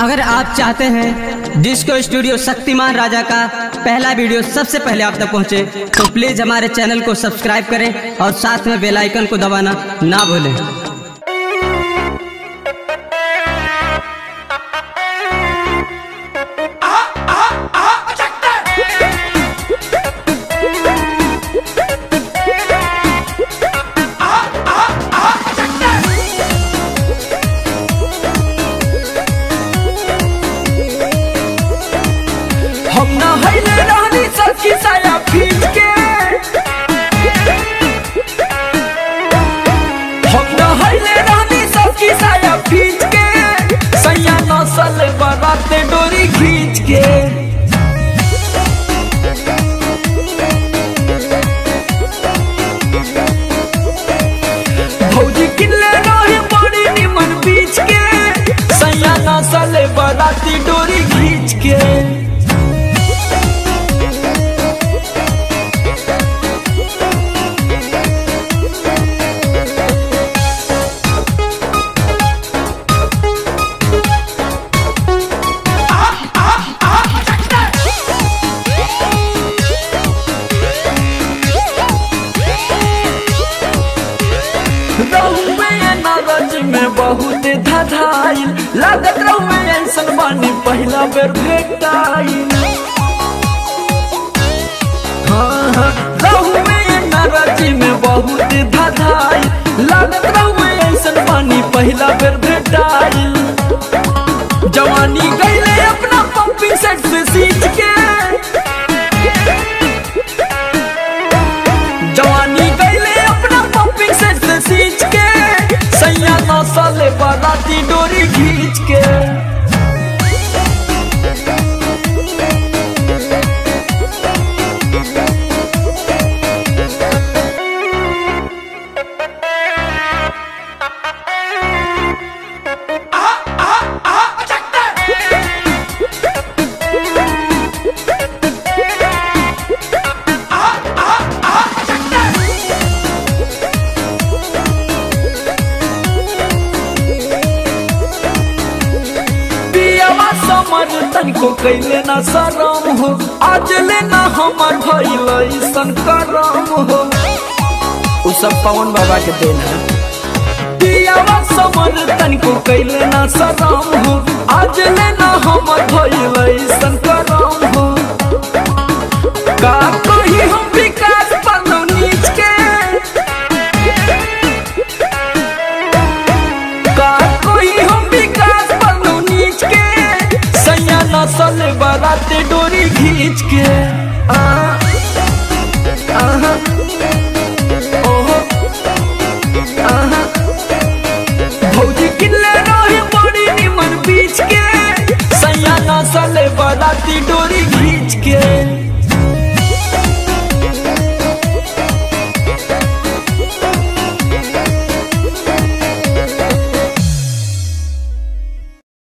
अगर आप चाहते हैं डिस्को स्टूडियो शक्तिमान राजा का पहला वीडियो सबसे पहले आप तक पहुंचे, तो प्लीज हमारे चैनल को सब्सक्राइब करें और साथ में बेल आइकन को दबाना ना भूलें। हम नहैले रहनी सखी साया खींच के, हम नहैले रहनी सखी साया खींच के, सैया नसल बराते डोरी खींच के। भौजी किल्ले रहे बड़ी निमन बीच के, सैया नसल बराती डोरी खींच के। में बहुत धधाइल लागत रहुए ऐसन बानी पहला बेर भेटाइल। रहुए नाराजी में बहुत धधाइल लागत रहुए ऐसन बानी पहला बेर भेटाइल। जवानी गईले अपना पंपिंग सेट से सींच के, जवानी गईले अपना पंपिंग सेट से सींच के, सैया नसल बराती डोरी खींच के। तनिको कैले ना शरम हो, आज लेना हमार भइल ऐसन करम हो। उ सब पवन बाबा के देन है। पियावा समर तनिको कैले ना शरम हो, आज लेना हमार भइल ऐसन करम हो। का कही हम विकास पालो नीच के, का कही हम विकास पालो नीच के, नसल बराते डोरी खींच के। भौजी किल्ले रहे बड़ी निमन बीच के, सैया नसल बराती डोरी